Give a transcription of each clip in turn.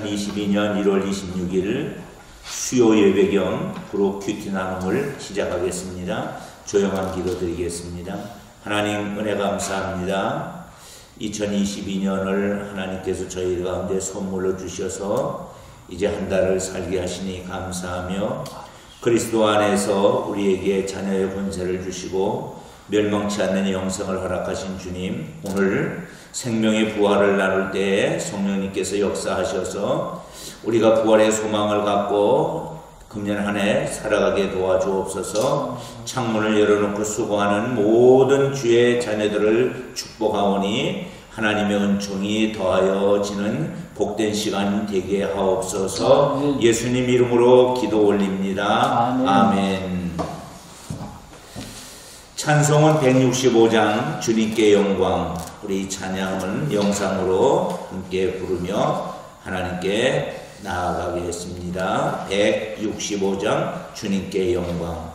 2022년 1월 26일 수요 예배 겸 그룹 큐티 나눔을 시작하겠습니다. 조용한 기도 드리겠습니다. 하나님 은혜 감사합니다. 2022년을 하나님께서 저희 가운데 선물로 주셔서 이제 한 달을 살게 하시니 감사하며 그리스도 안에서 우리에게 자녀의 권세를 주시고 멸망치 않는 영생을 허락하신 주님, 오늘 생명의 부활을 나눌 때에 성령님께서 역사하셔서 우리가 부활의 소망을 갖고 금년 한 해 살아가게 도와주옵소서. 창문을 열어놓고 수고하는 모든 주의 자녀들을 축복하오니 하나님의 은총이 더하여지는 복된 시간 되게 하옵소서. 아멘. 예수님 이름으로 기도 올립니다. 아멘. 아멘. 찬송은 165장 주님께 영광, 우리 찬양은 영상으로 함께 부르며 하나님께 나아가겠습니다. 165장 주님께 영광.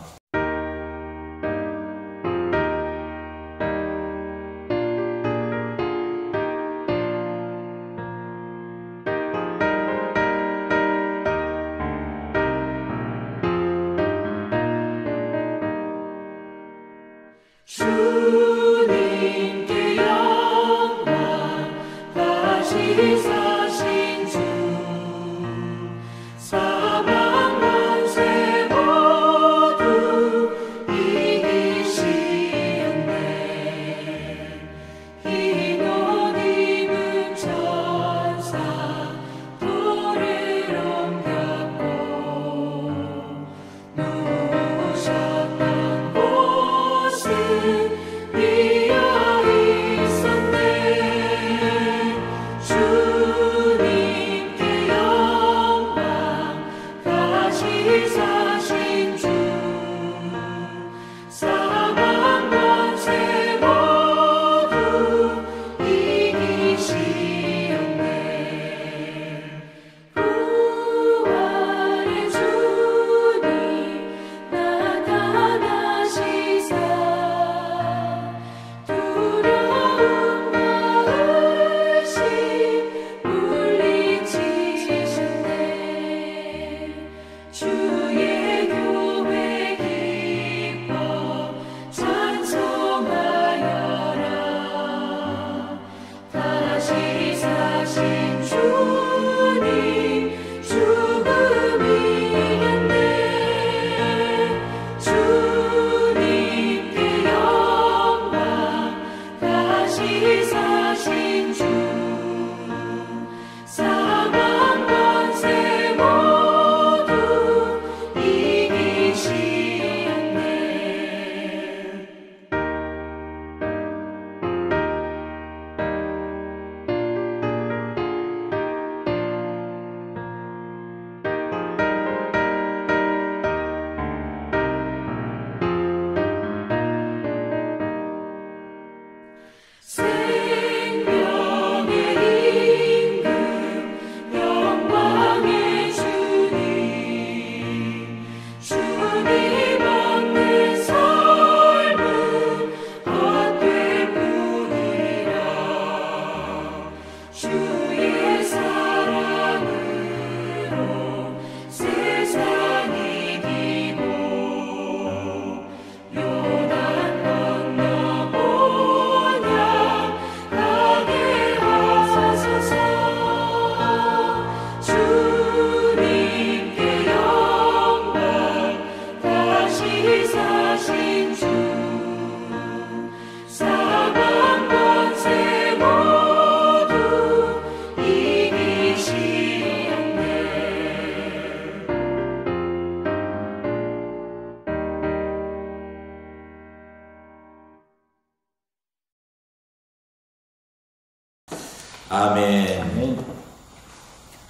아멘.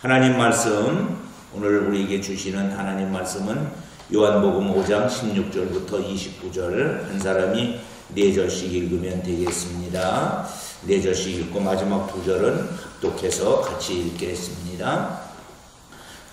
하나님 말씀, 오늘 우리에게 주시는 하나님 말씀은 요한복음 5장 16절부터 29절 한 사람이 4절씩 읽으면 되겠습니다. 4절씩 읽고 마지막 2절은 합독해서 같이 읽겠습니다.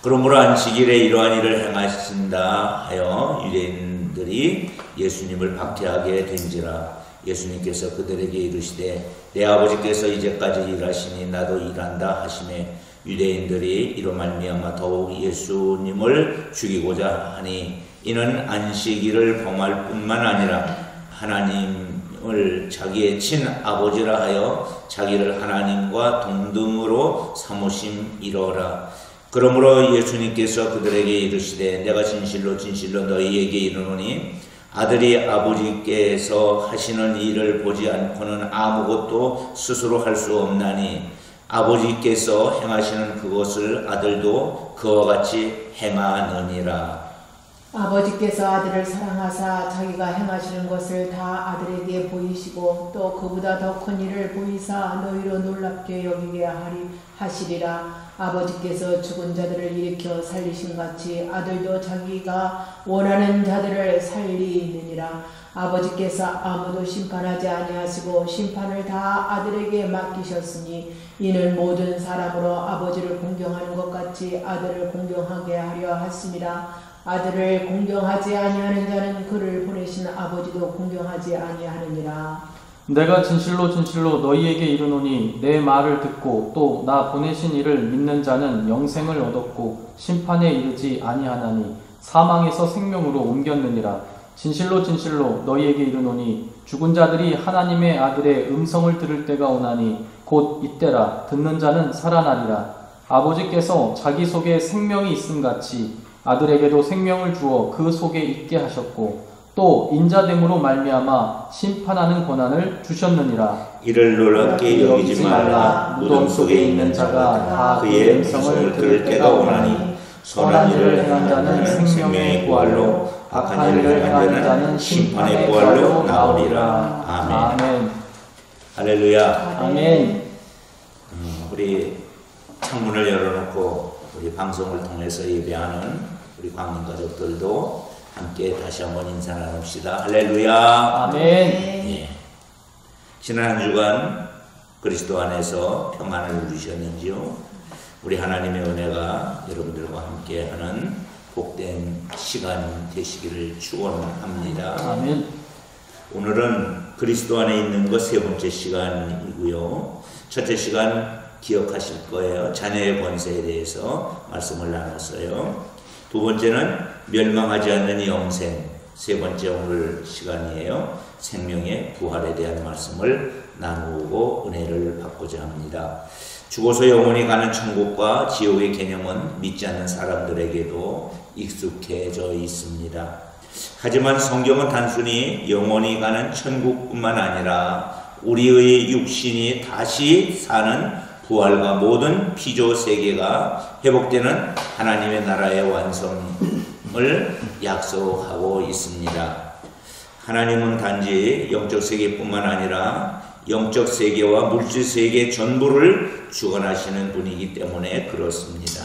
그러므로 안식일에 이러한 일을 행하신다 하여 유대인들이 예수님을 박해하게 된지라. 예수님께서 그들에게 이르시되 내 아버지께서 이제까지 일하시니 나도 일한다 하시매 유대인들이 이로 말미암아 더욱 예수님을 죽이고자 하니 이는 안식일을 범할 뿐만 아니라 하나님을 자기의 친아버지라 하여 자기를 하나님과 동등으로 삼으심이로라. 그러므로 예수님께서 그들에게 이르시되 내가 진실로 진실로 너희에게 이르노니 아들이 아버지께서 하시는 일을 보지 않고는 아무것도 스스로 할 수 없나니 아버지께서 행하시는 그것을 아들도 그와 같이 행하느니라. 아버지께서 아들을 사랑하사 자기가 행하시는 것을 다 아들에게 보이시고 또 그보다 더 큰 일을 보이사 너희로 놀랍게 여기게 하시리라. 아버지께서 죽은 자들을 일으켜 살리신 같이 아들도 자기가 원하는 자들을 살리느니라. 아버지께서 아무도 심판하지 아니하시고 심판을 다 아들에게 맡기셨으니 이는 모든 사람으로 아버지를 공경하는 것 같이 아들을 공경하게 하려 하심이라. 아들을 공경하지 아니하는 자는 그를 보내신 아버지도 공경하지 아니하느니라. 내가 진실로 진실로 너희에게 이르노니 내 말을 듣고 또 나 보내신 이를 믿는 자는 영생을 얻었고 심판에 이르지 아니하나니 사망에서 생명으로 옮겼느니라. 진실로 진실로 너희에게 이르노니 죽은 자들이 하나님의 아들의 음성을 들을 때가 오나니 곧 이때라. 듣는 자는 살아나리라. 아버지께서 자기 속에 생명이 있음같이 아들에게도 생명을 주어 그 속에 있게 하셨고 또 인자됨으로 말미암아 심판하는 권한을 주셨느니라. 이를 놀랍게 여기지 말라. 무덤 속에 있는 자가 다 그의 음성을 들을 때가 오나니 선한 일을 행한 자는 생명의 부활로 악한 일을 행하는 자는 심판의 부활로 나오리라. 아멘. 할렐루야. 아멘. 우리 창문을 열어놓고 우리 방송을 통해서 예배하는 우리 광인 가족들도 함께 다시 한번 인사 나눕시다. 할렐루야. 아멘. 예. 지난 한 주간 그리스도 안에서 평안을 누리셨는지요? 우리 하나님의 은혜가 여러분들과 함께하는 복된 시간 되시기를 축원합니다. 아멘. 오늘은 그리스도 안에 있는 것 세 번째 시간이고요. 첫째 시간 기억하실 거예요. 자녀의 권세에 대해서 말씀을 나눴어요. 두 번째는 멸망하지 않는 영생, 세 번째 오늘 시간이에요. 생명의 부활에 대한 말씀을 나누고 은혜를 받고자 합니다. 죽어서 영원히 가는 천국과 지옥의 개념은 믿지 않는 사람들에게도 익숙해져 있습니다. 하지만 성경은 단순히 영원히 가는 천국뿐만 아니라 우리의 육신이 다시 사는 부활과 모든 피조 세계가 회복되는 하나님의 나라의 완성을 약속하고 있습니다. 하나님은 단지 영적 세계뿐만 아니라 영적 세계와 물질 세계 전부를 주관하시는 분이기 때문에 그렇습니다.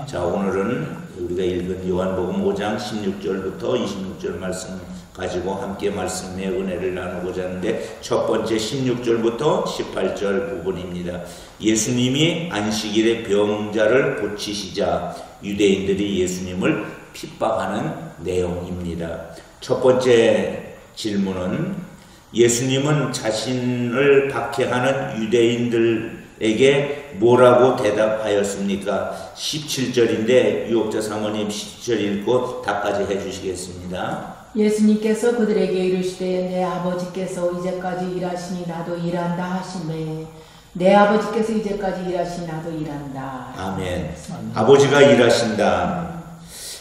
자, 오늘은 우리가 읽은 요한복음 5장 16절부터 26절 말씀 가지고 함께 말씀의 은혜를 나누고자 하는데 첫 번째 16절부터 18절 부분입니다. 예수님이 안식일에 병자를 고치시자 유대인들이 예수님을 핍박하는 내용입니다. 첫 번째 질문은 예수님은 자신을 박해하는 유대인들에게 뭐라고 대답하였습니까? 17절인데 유혹자 사모님 17절 읽고 답까지 해주시겠습니다. 예수님께서 그들에게 이르시되 내 아버지께서 이제까지 일하시니 나도 일한다 하시매 내 아버지께서 이제까지 일하시니 나도 일한다. 아멘. 아버지가 일하신다.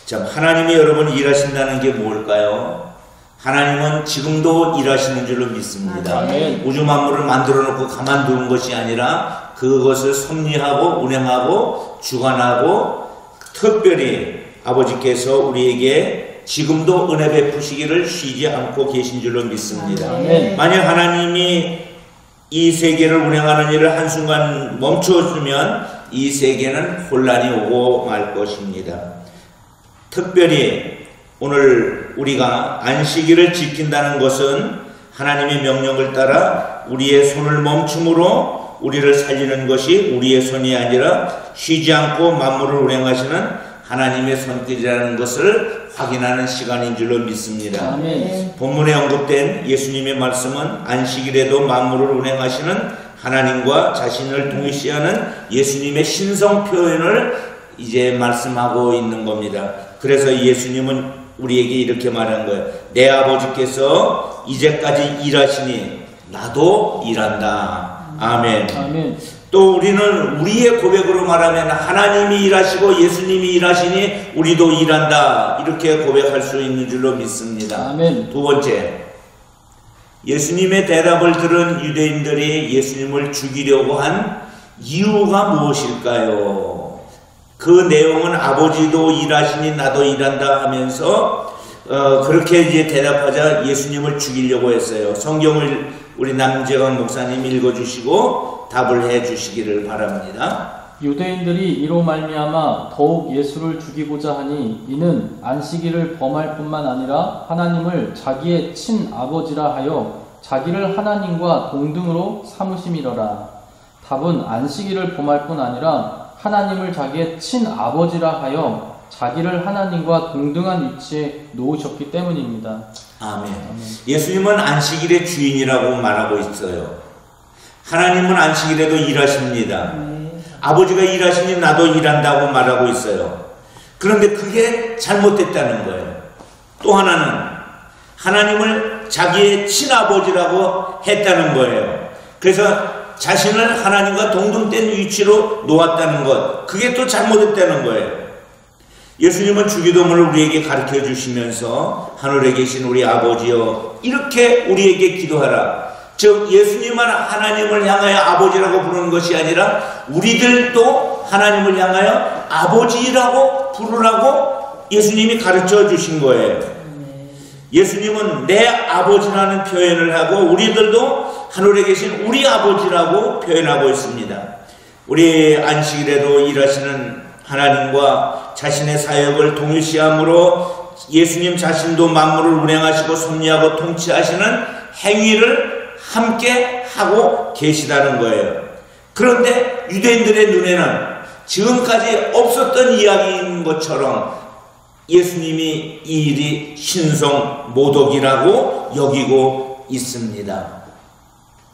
자, 하나님이 여러분 일하신다는 게 뭘까요? 하나님은 지금도 일하시는 줄로 믿습니다. 아멘. 우주 만물을 만들어 놓고 가만두는 것이 아니라 그것을 섭리하고 운행하고 주관하고 특별히 아버지께서 우리에게 지금도 은혜 베푸시기를 쉬지 않고 계신 줄로 믿습니다. 아멘. 만약 하나님이 이 세계를 운행하는 일을 한순간 멈춰주면 이 세계는 혼란이 오고 말 것입니다. 특별히 오늘 우리가 안식일을 지킨다는 것은 하나님의 명령을 따라 우리의 손을 멈춤으로 우리를 살리는 것이 우리의 손이 아니라 쉬지 않고 만물을 운행하시는 하나님의 손길이라는 것을 확인하는 시간인 줄로 믿습니다. 아멘. 본문에 언급된 예수님의 말씀은 안식일에도 만물을 운행하시는 하나님과 자신을 동일시하는 예수님의 신성 표현을 이제 말씀하고 있는 겁니다. 그래서 예수님은 우리에게 이렇게 말한 거예요. 내 아버지께서 이제까지 일하시니 나도 일한다. 아멘. 아멘. 또 우리는 우리의 고백으로 말하면 하나님이 일하시고 예수님이 일하시니 우리도 일한다. 이렇게 고백할 수 있는 줄로 믿습니다. 아멘. 두 번째, 예수님의 대답을 들은 유대인들이 예수님을 죽이려고 한 이유가 무엇일까요? 그 내용은 아버지도 일하시니 나도 일한다 하면서 그렇게 이제 대답하자 예수님을 죽이려고 했어요. 성경을 우리 남재광 목사님 읽어주시고 답을 해주시기를 바랍니다. 유대인들이 이로 말미암아 더욱 예수를 죽이고자 하니 이는 안식일을 범할 뿐만 아니라 하나님을 자기의 친아버지라 하여 자기를 하나님과 동등으로 삼으심이러라. 답은 안식일을 범할 뿐 아니라 하나님을 자기의 친아버지라 하여 자기를 하나님과 동등한 위치에 놓으셨기 때문입니다. 아멘. 예수님은 안식일의 주인이라고 말하고 있어요. 하나님은 안식일에도 일하십니다. 아버지가 일하시니 나도 일한다고 말하고 있어요. 그런데 그게 잘못됐다는 거예요. 또 하나는 하나님을 자기의 친아버지라고 했다는 거예요. 그래서 자신을 하나님과 동등된 위치로 놓았다는 것, 그게 또 잘못됐다는 거예요. 예수님은 주기도문을 우리에게 가르쳐 주시면서 하늘에 계신 우리 아버지여 이렇게 우리에게 기도하라. 즉 예수님은 하나님을 향하여 아버지라고 부르는 것이 아니라 우리들도 하나님을 향하여 아버지라고 부르라고 예수님이 가르쳐 주신 거예요. 예수님은 내 아버지라는 표현을 하고 우리들도 하늘에 계신 우리 아버지라고 표현하고 있습니다. 우리 안식일에도 일하시는 하나님과 자신의 사역을 동일시함으로 예수님 자신도 만물을 운행하시고 섭리하고 통치하시는 행위를 함께 하고 계시다는 거예요. 그런데 유대인들의 눈에는 지금까지 없었던 이야기인 것처럼 예수님이 이 일이 신성 모독이라고 여기고 있습니다.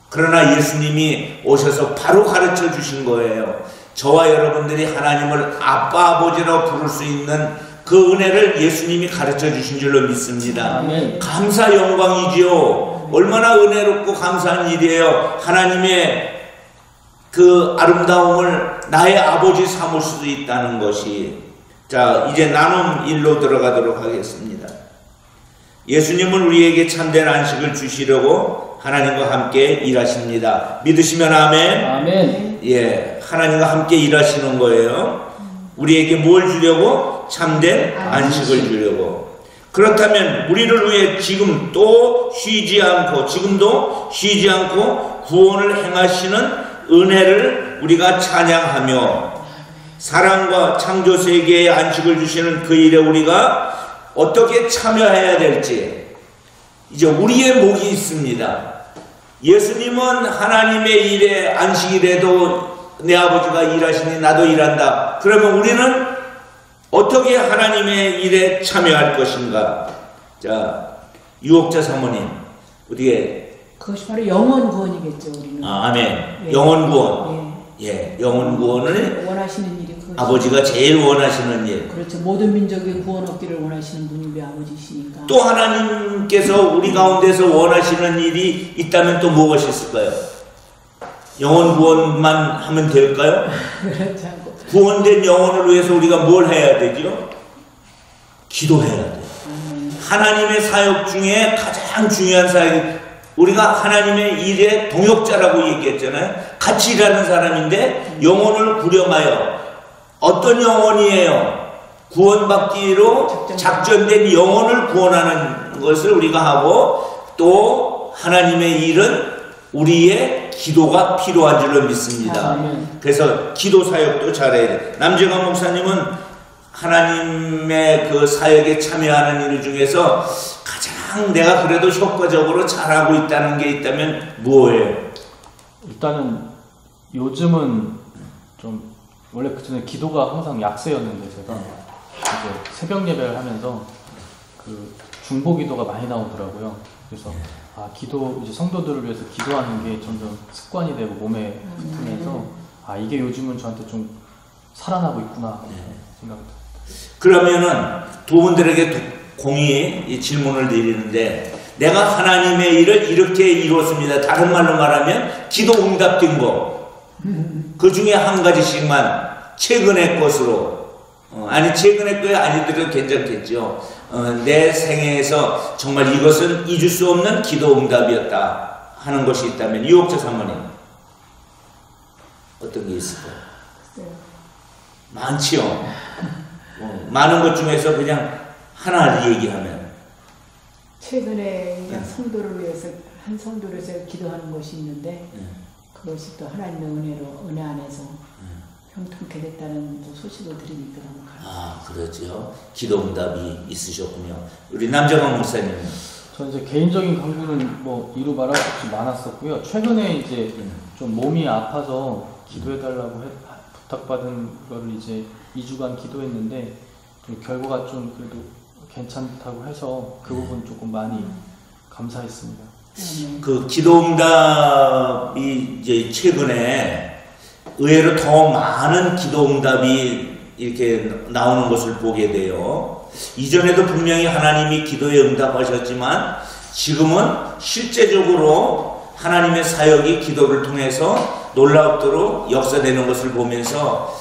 그러나 예수님이 오셔서 바로 가르쳐 주신 거예요. 저와 여러분들이 하나님을 아빠 아버지라고 부를 수 있는 그 은혜를 예수님이 가르쳐 주신 줄로 믿습니다. 아멘. 감사 영광이지요. 얼마나 은혜롭고 감사한 일이에요. 하나님의 그 아름다움을 나의 아버지 삼을 수도 있다는 것이. 자, 이제 나눔 일로 들어가도록 하겠습니다. 예수님은 우리에게 참된 안식을 주시려고 하나님과 함께 일하십니다. 믿으시면 아멘. 아멘. 예, 하나님과 함께 일하시는 거예요. 우리에게 뭘 주려고? 참된 안식을 주려고. 그렇다면 우리를 위해 지금 또 쉬지 않고 지금도 쉬지 않고 구원을 행하시는 은혜를 우리가 찬양하며 사랑과 창조 세계에 안식을 주시는 그 일에 우리가 어떻게 참여해야 될지 이제 우리의 목이 있습니다. 예수님은 하나님의 일에 안식일에도 내 아버지가 일하시니 나도 일한다. 그러면 우리는 어떻게 하나님의 일에 참여할 것인가? 자, 유옥자 사모님 어떻게? 그것이 바로 영원 구원이겠죠. 우리는. 아멘. 예. 영원 구원. 예, 영원 구원을 원하시는 일이 그것이. 아버지가 제일 원하시는 일. 그렇죠. 모든 민족의 구원 얻기를 원하시는 분이 우리 아버지시니까. 또 하나님께서 우리 가운데서 원하시는 일이 있다면 또 무엇이 있을까요? 영원 구원만 하면 될까요? 그렇지 않고. 구원된 영혼을 위해서 우리가 뭘 해야 되죠? 기도해야 돼요. 하나님의 사역 중에 가장 중요한 사역, 우리가 하나님의 일의 동역자라고 얘기했잖아요. 같이 일하는 사람인데 영혼을 구령하여 어떤 영혼이에요? 구원받기로 작전된 영혼을 구원하는 것을 우리가 하고 또 하나님의 일은 우리의 기도가 필요한 줄로 믿습니다. 아멘. 그래서 기도 사역도 잘해야 돼. 남재광 목사님은 하나님의 그 사역에 참여하는 일 중에서 가장 내가 그래도 효과적으로 잘하고 있다는 게 있다면 뭐예요? 일단은 요즘은 좀 원래 그전에 기도가 항상 약세였는데 제가 이제 새벽 예배를 하면서 그 중보 기도가 많이 나오더라고요. 그래서 기도 이제 성도들을 위해서 기도하는 게 점점 습관이 되고 몸에 붙으면서 이게 요즘은 저한테 좀 살아나고 있구나 생각이 듭니다. 그러면은 두 분들에게 공의 이 질문을 드리는데, 내가 하나님의 일을 이렇게 이루었습니다. 다른 말로 말하면 기도 응답된 거. 그 중에 한 가지씩만 최근의 것으로, 아니 최근의 거에 아니더라도 괜찮겠죠. 내 생애에서 정말 이것은 잊을 수 없는 기도 응답이었다 하는 것이 있다면 유옥재 사모님 어떤 게 있을까요? 많지요. 많은 것 중에서 그냥 하나를 얘기하면, 최근에 그냥 성도를 위해서 한 성도를 위해서 기도하는 것이 있는데 그것이 또 하나님의 은혜로 은혜 안에서 형통케 됐다는 또 소식을 들으니까 너무 감사합니다. 그렇죠. 기도 응답이 있으셨군요. 우리 남정환 목사님. 저는 이제 개인적인 간구는 뭐 이루 말할 수 없이 많았었고요. 최근에 이제 좀 몸이 아파서 기도해달라고 부탁받은 거를 이제 2주간 기도했는데 좀 결과가 좀 그래도 괜찮다고 해서 그 부분 조금 많이 감사했습니다. 그 기도 응답이 이제 최근에 의외로 더 많은 기도 응답이 이렇게 나오는 것을 보게 돼요. 이전에도 분명히 하나님이 기도에 응답하셨지만 지금은 실제적으로 하나님의 사역이 기도를 통해서 놀랍도록 역사되는 것을 보면서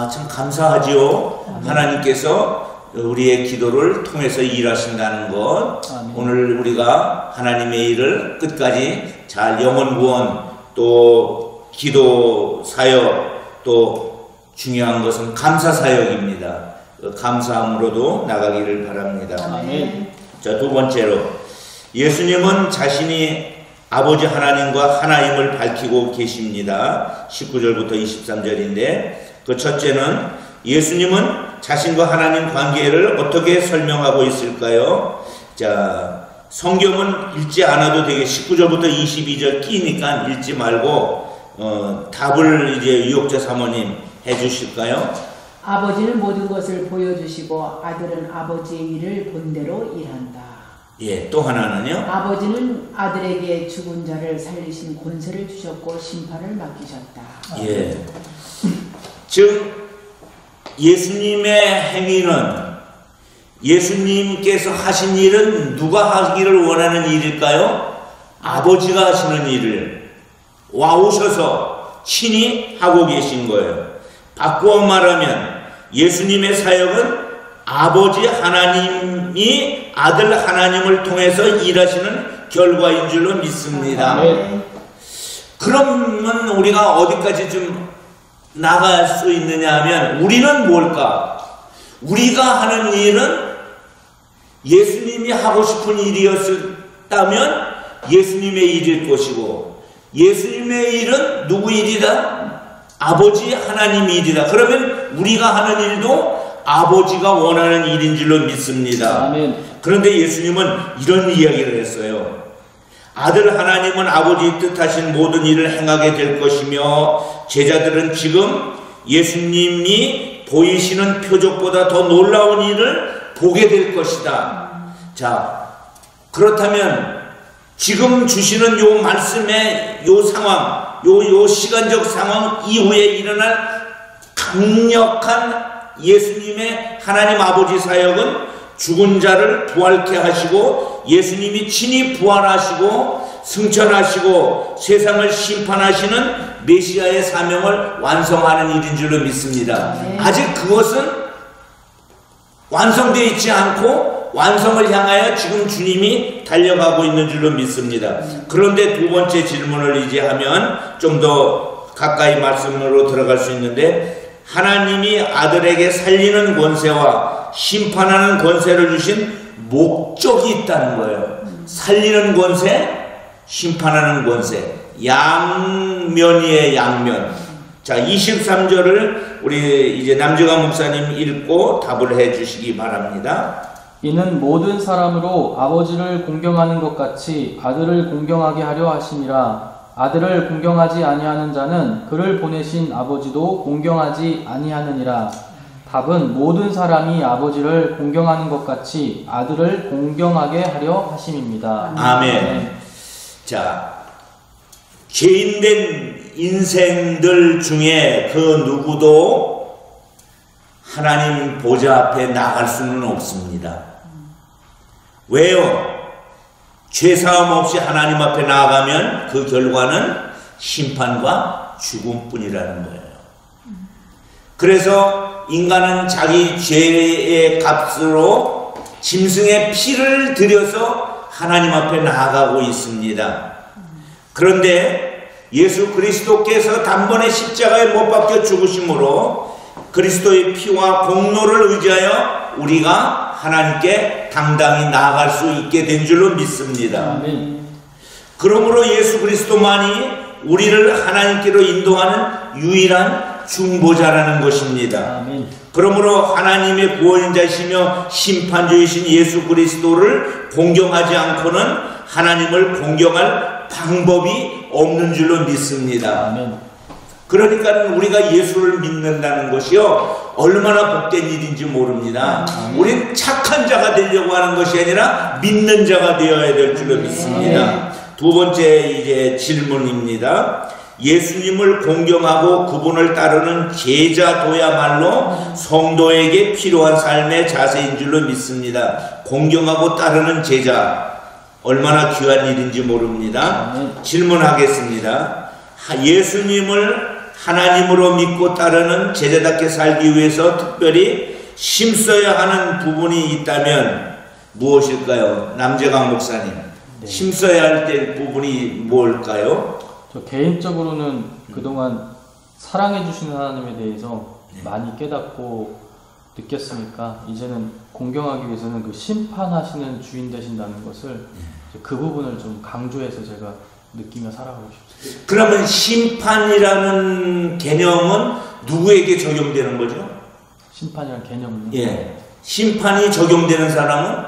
참 감사하지요. 하나님께서 우리의 기도를 통해서 일하신다는 것. 오늘 우리가 하나님의 일을 끝까지 잘 영혼 구원, 또 기도 사역, 또 중요한 것은 감사 사역입니다. 감사함으로도 나가기를 바랍니다. 아멘. 자, 두 번째로 예수님은 자신이 아버지 하나님과 하나임을 밝히고 계십니다. 19절부터 23절인데 그 첫째는 예수님은 자신과 하나님 관계를 어떻게 설명하고 있을까요? 자, 성경은 읽지 않아도 되게 19절부터 22절 끼니까 읽지 말고 답을 이제 유옥재 사모님 해주실까요? 아버지는 모든 것을 보여주시고 아들은 아버지의 일을 본대로 일한다. 예, 또 하나는요? 아버지는 아들에게 죽은 자를 살리신 권세를 주셨고 심판을 맡기셨다. 예. 즉 예수님의 행위는, 예수님께서 하신 일은 누가 하기를 원하는 일일까요? 아버지가 하시는 일을 와오셔서 친히 하고 계신 거예요. 바꾸어 말하면 예수님의 사역은 아버지 하나님이 아들 하나님을 통해서 일하시는 결과인 줄로 믿습니다. 그러면 우리가 어디까지 좀 나갈 수 있느냐 하면 우리는 뭘까? 우리가 하는 일은 예수님이 하고 싶은 일이었다면 예수님의 일일 것이고, 예수님의 일은 누구 일이다? 아버지 하나님 일이다. 그러면 우리가 하는 일도 아버지가 원하는 일인 줄로 믿습니다. 아멘. 그런데 예수님은 이런 이야기를 했어요. 아들 하나님은 아버지 뜻하신 모든 일을 행하게 될 것이며 제자들은 지금 예수님이 보이시는 표적보다 더 놀라운 일을 보게 될 것이다. 자, 그렇다면 지금 주시는 요 말씀의 요 상황, 요 시간적 상황 이후에 일어날 강력한 예수님의 하나님 아버지 사역은 죽은 자를 부활케 하시고 예수님이 친히 부활하시고 승천하시고 세상을 심판하시는 메시아의 사명을 완성하는 일인 줄로 믿습니다. 아직 그것은 완성되어 있지 않고 완성을 향하여 지금 주님이 달려가고 있는 줄로 믿습니다. 그런데 두 번째 질문을 이제 하면 좀 더 가까이 말씀으로 들어갈 수 있는데, 하나님이 아들에게 살리는 권세와 심판하는 권세를 주신 목적이 있다는 거예요. 살리는 권세, 심판하는 권세, 양면이에요. 양면. 자, 23절을 우리 이제 남정환 목사님 읽고 답을 해 주시기 바랍니다. 이는 모든 사람으로 아버지를 공경하는 것 같이 아들을 공경하게 하려 하심이라. 아들을 공경하지 아니하는 자는 그를 보내신 아버지도 공경하지 아니하느니라. 답은 모든 사람이 아버지를 공경하는 것 같이 아들을 공경하게 하려 하심입니다. 아멘. 자, 죄인된 인생들 중에 그 누구도 하나님 보좌 앞에 나갈 수는 없습니다. 왜요? 죄사함 없이 하나님 앞에 나아가면 그 결과는 심판과 죽음뿐이라는 거예요. 그래서 인간은 자기 죄의 값으로 짐승의 피를 들여서 하나님 앞에 나아가고 있습니다. 그런데 예수 그리스도께서 단번에 십자가에 못 박혀 죽으심으로 그리스도의 피와 공로를 의지하여 우리가 하나님께 당당히 나아갈 수 있게 된 줄로 믿습니다. 아멘. 그러므로 예수 그리스도만이 우리를 하나님께로 인도하는 유일한 중보자라는 것입니다. 아멘. 그러므로 하나님의 구원자이시며 심판주이신 예수 그리스도를 공경하지 않고는 하나님을 공경할 방법이 없는 줄로 믿습니다. 아멘. 그러니까 우리가 예수를 믿는다는 것이요 얼마나 복된 일인지 모릅니다. 우린 착한 자가 되려고 하는 것이 아니라 믿는 자가 되어야 될 줄로 믿습니다. 두 번째 이제 질문입니다. 예수님을 공경하고 그분을 따르는 제자도야말로 성도에게 필요한 삶의 자세인 줄로 믿습니다. 공경하고 따르는 제자 얼마나 귀한 일인지 모릅니다. 질문하겠습니다. 예수님을 하나님으로 믿고 따르는 제자답게 살기 위해서 특별히 힘써야 하는 부분이 있다면 무엇일까요? 남재강 목사님, 힘써야 할 때 부분이 뭘까요? 저 개인적으로는 그동안 사랑해 주시는 하나님에 대해서 많이 깨닫고 느꼈으니까 이제는 공경하기 위해서는 그 심판하시는 주인 되신다는 것을 그 부분을 좀 강조해서 제가 느끼며 살아가고 싶습니다. 그러면 심판이라는 개념은 누구에게 적용되는 거죠? 심판이라는 개념은요? 예, 심판이 적용되는 사람은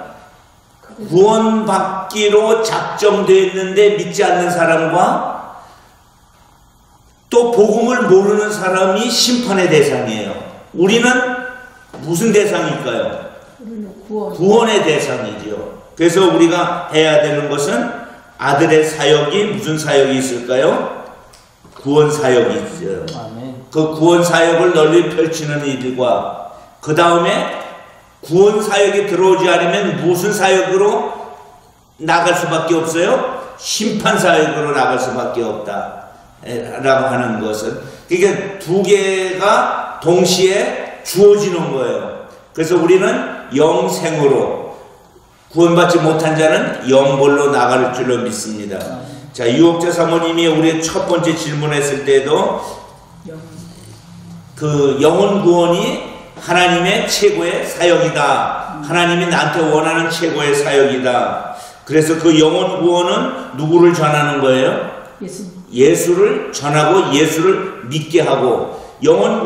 구원받기로 작정되어 있는데 믿지 않는 사람과 또 복음을 모르는 사람이 심판의 대상이에요. 우리는 무슨 대상일까요? 구원의 대상이죠. 그래서 우리가 해야 되는 것은 아들의 사역이 무슨 사역이 있을까요? 구원 사역이 있어요. 아멘. 그 구원 사역을 널리 펼치는 일과 그 다음에 구원 사역이 들어오지 않으면 무슨 사역으로 나갈 수밖에 없어요? 심판 사역으로 나갈 수밖에 없다 라고 하는 것은 그러니까 두 개가 동시에 주어지는 거예요. 그래서 우리는 영생으로 구원받지 못한 자는 영벌로 나갈 줄로 믿습니다. 자, 유옥자 사모님이 우리 첫 번째 질문했을 때도 그 영혼 구원이 하나님의 최고의 사역이다. 하나님이 나한테 원하는 최고의 사역이다. 그래서 그 영혼 구원은 누구를 전하는 거예요? 예수를 전하고 예수를 믿게 하고 영혼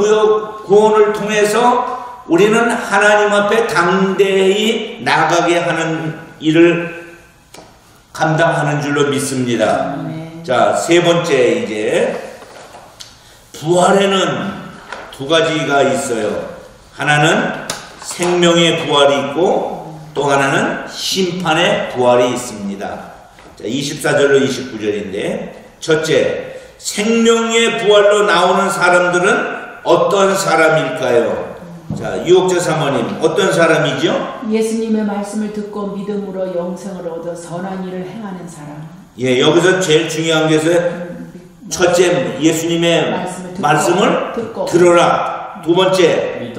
구원을 통해서 우리는 하나님 앞에 당대히 나가게 하는 일을 감당하는 줄로 믿습니다. 자, 세 번째 이제 부활에는 두 가지가 있어요. 하나는 생명의 부활이 있고 또 하나는 심판의 부활이 있습니다. 자, 24절로 29절인데 첫째, 생명의 부활로 나오는 사람들은 어떤 사람일까요? 자, 유옥자 사모님, 어떤 사람이죠? 예수님의 말씀을 듣고 믿음으로 영생을 얻어 선한 일을 행하는 사람. 예, 여기서 제일 중요한 게 첫째, 예수님의 말씀을 들어라. 두 번째,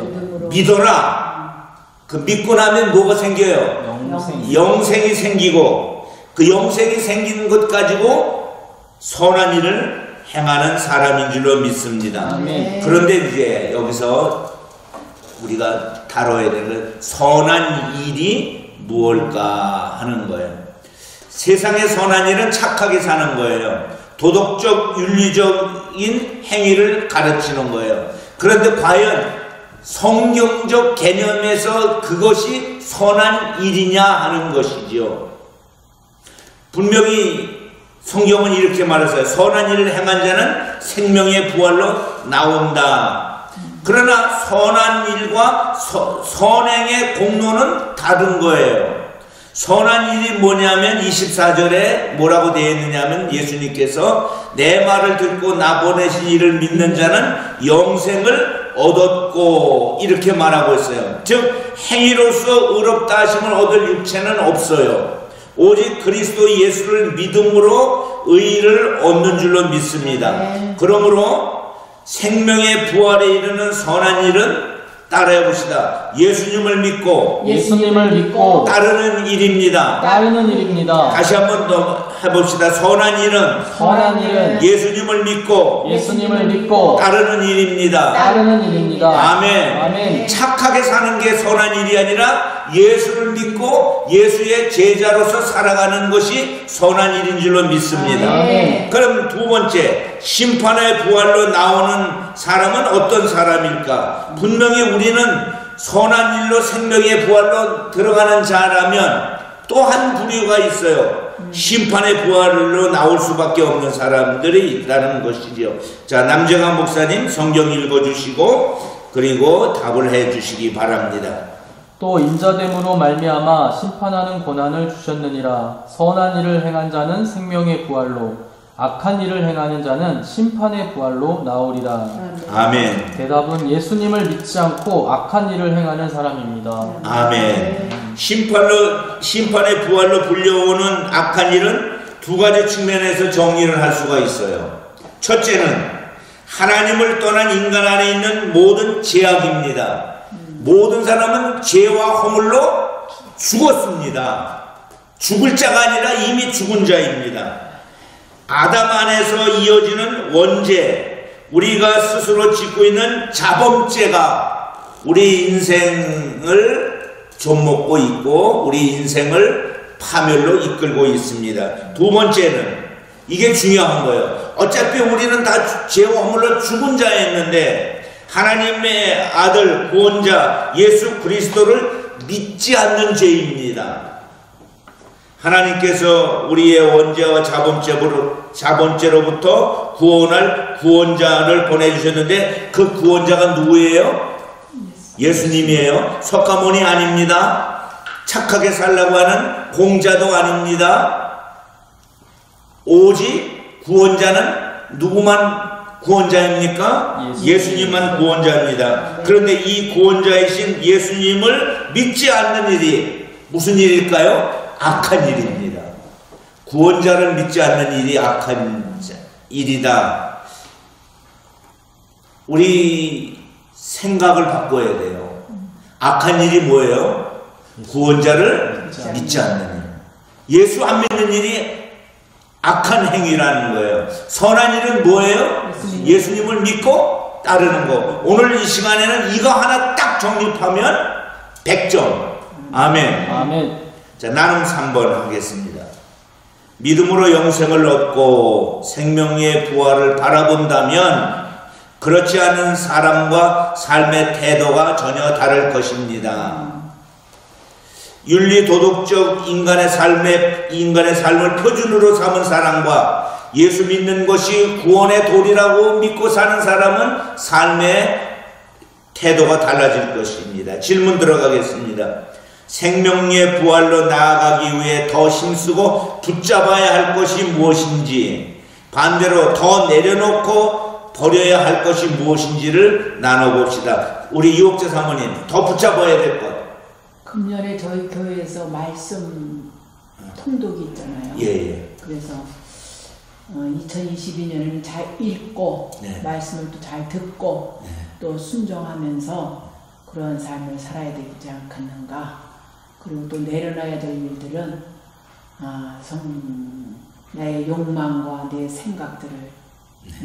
믿어라. 그 믿고 나면 뭐가 생겨요? 영생이 생기고 그 영생이 생기는 것 가지고 선한 일을 행하는 사람인 줄로 믿습니다. 아멘. 그런데 이제 여기서 우리가 다뤄야 되는 선한 일이 무엇일까 하는 거예요. 세상의 선한 일은 착하게 사는 거예요. 도덕적, 윤리적인 행위를 가르치는 거예요. 그런데 과연 성경적 개념에서 그것이 선한 일이냐 하는 것이죠. 분명히 성경은 이렇게 말했어요. 선한 일을 행한 자는 생명의 부활로 나온다. 그러나 선한 일과 선행의 공로는 다른 거예요. 선한 일이 뭐냐면 24절에 뭐라고 되어 있느냐면 예수님께서 내 말을 듣고 나 보내신 이를 믿는 자는 영생을 얻었고 이렇게 말하고 있어요. 즉 행위로서 의롭다 하심을 얻을 육체는 없어요. 오직 그리스도 예수를 믿음으로 의를 얻는 줄로 믿습니다. 그러므로 생명의 부활에 이르는 선한 일은 따라해 봅시다. 예수님을 믿고 따르는 일입니다. 다시 한번 더 해봅시다. 선한 일은 예수님을 믿고 따르는 일입니다. 아멘. 착하게 사는 게 선한 일이 아니라 예수를 믿고 예수의 제자로서 살아가는 것이 선한 일인 줄로 믿습니다. 그럼 두 번째, 심판의 부활로 나오는 사람은 어떤 사람일까? 분명히 우리는 선한 일로 생명의 부활로 들어가는 자라면 또 한 부류가 있어요. 심판의 부활로 나올 수밖에 없는 사람들이 있다는 것이죠. 자, 남정환 목사님 성경 읽어주시고 그리고 답을 해주시기 바랍니다. 또 인자됨으로 말미암아 심판하는 권한을 주셨느니라. 선한 일을 행한 자는 생명의 부활로, 악한 일을 행하는 자는 심판의 부활로 나오리라. 아멘. 대답은 예수님을 믿지 않고 악한 일을 행하는 사람입니다. 아멘. 심판의 부활로 불려오는 악한 일은 두 가지 측면에서 정리를 할 수가 있어요. 첫째는 하나님을 떠난 인간 안에 있는 모든 죄악입니다. 모든 사람은 죄와 허물로 죽었습니다. 죽을 자가 아니라 이미 죽은 자입니다. 아담 안에서 이어지는 원죄, 우리가 스스로 짓고 있는 자범죄가 우리 인생을 좀먹고 있고 우리 인생을 파멸로 이끌고 있습니다. 두 번째는 이게 중요한 거예요. 어차피 우리는 다 죄와 허물로 죽은 자였는데 하나님의 아들 구원자 예수 그리스도를 믿지 않는 죄입니다. 하나님께서 우리의 원죄와 자범죄로부터 구원할 구원자를 보내주셨는데 그 구원자가 누구예요? 예수님이에요. 석가모니 아닙니다. 착하게 살라고 하는 공자도 아닙니다. 오직 구원자는 누구만 구원자입니까? 예수님만 구원자입니다. 그런데 이 구원자이신 예수님을 믿지 않는 일이 무슨 일일까요? 악한 일입니다. 구원자를 믿지 않는 일이 악한 일이다. 우리 생각을 바꿔야 돼요. 악한 일이 뭐예요? 구원자를 믿지 않는 일. 예수 안 믿는 일이 악한 행위라는 거예요. 선한 일은 뭐예요? 예수님을 믿고 따르는 거. 오늘 이 시간에는 이거 하나 딱 정립하면 100점. 아멘. 자, 나는 3번 하겠습니다. 믿음으로 영생을 얻고 생명의 부활을 바라본다면 그렇지 않은 사람과 삶의 태도가 전혀 다를 것입니다. 윤리 도덕적 인간의 삶을 표준으로 삼은 사람과 예수 믿는 것이 구원의 도리라고 믿고 사는 사람은 삶의 태도가 달라질 것입니다. 질문 들어가겠습니다. 생명의 부활로 나아가기 위해 더 힘쓰고 붙잡아야 할 것이 무엇인지, 반대로 더 내려놓고 버려야 할 것이 무엇인지를 나눠봅시다. 우리 유옥재 사모님, 더 붙잡아야 될 것. 금년에 저희 교회에서 말씀 통독이 있잖아요. 예. 그래서 2022년에는 잘 읽고 말씀을 또 잘 듣고 또 순종하면서 그런 삶을 살아야 되지 않겠는가. 그리고 또 내려놔야 될 일들은 나의 욕망과 내 생각들을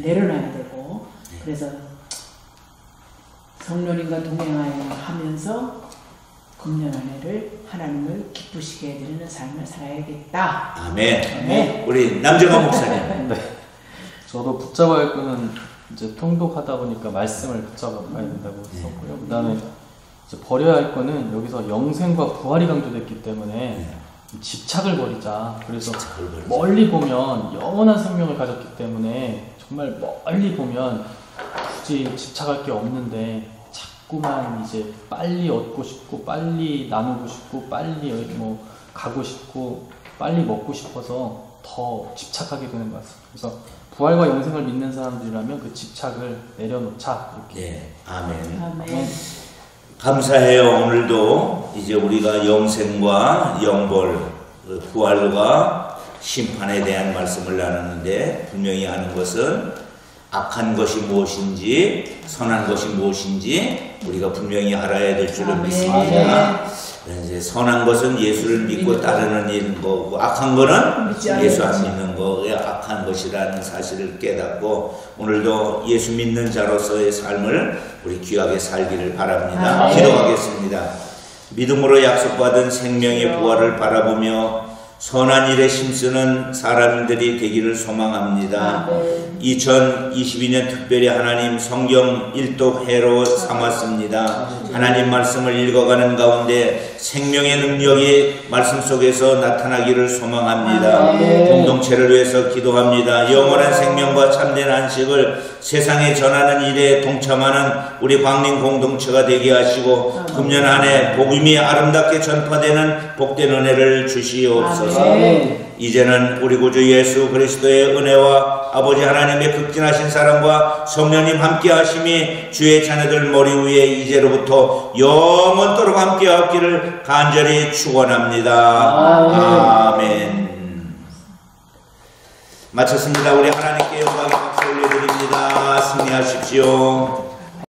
내려놔야 되고 그래서 성령님과 동행하여 하면서 금년 한 해를 하나님을 기쁘시게 해드리는 삶을 살아야겠다. 아멘. 우리 남정환 목사님. 네. 저도 붙잡아야 할 거는 이제 통독하다 보니까 말씀을 붙잡아야 된다고 했었고요. 그 다음에 이제 버려야 할 거는 여기서 영생과 부활이 강조됐기 때문에 집착을 버리자. 그래서 멀리 보면 영원한 생명을 가졌기 때문에 정말 멀리 보면 굳이 집착할 게 없는데 자꾸만 이제 빨리 얻고 싶고 빨리 나누고 싶고 빨리 뭐 가고 싶고 빨리 먹고 싶어서 더 집착하게 되는 것 같습니다. 그래서 부활과 영생을 믿는 사람들이라면 그 집착을 내려놓자 이렇게. 네, 아멘. 아멘. 감사해요. 오늘도 이제 우리가 영생과 영벌, 부활과 심판에 대한 말씀을 나누는데 분명히 아는 것은 악한 것이 무엇인지 선한 것이 무엇인지 우리가 분명히 알아야 될 줄을 믿습니다. 이제 선한 것은 예수를 믿고 따르는 일인 거고 악한 거는 예수 안 믿는 거가 악한 것이라는 사실을 깨닫고 오늘도 예수 믿는 자로서의 삶을 우리 귀하게 살기를 바랍니다. 기도하겠습니다. 믿음으로 약속받은 생명의 부활을 바라보며 선한 일에 힘쓰는 사람들이 되기를 소망합니다. 2022년 특별히 하나님 성경 일독해로 삼았습니다. 하나님 말씀을 읽어가는 가운데 생명의 능력이 말씀 속에서 나타나기를 소망합니다. 공동체를 위해서 기도합니다. 영원한 생명과 참된 안식을 세상에 전하는 일에 동참하는 우리 광림 공동체가 되게 하시고 금년 안에 복음이 아름답게 전파되는 복된 은혜를 주시옵소서. 이제는 우리 구주 예수 그리스도의 은혜와 아버지 하나님의 극진하신 사랑과 성령님 함께 하심이 주의 자녀들 머리 위에 이제로부터 영원토록 함께 하기를 간절히 축원합니다. 아멘. 마쳤습니다. 우리 하나님께 영광의 박수 올려드립니다. 승리하십시오.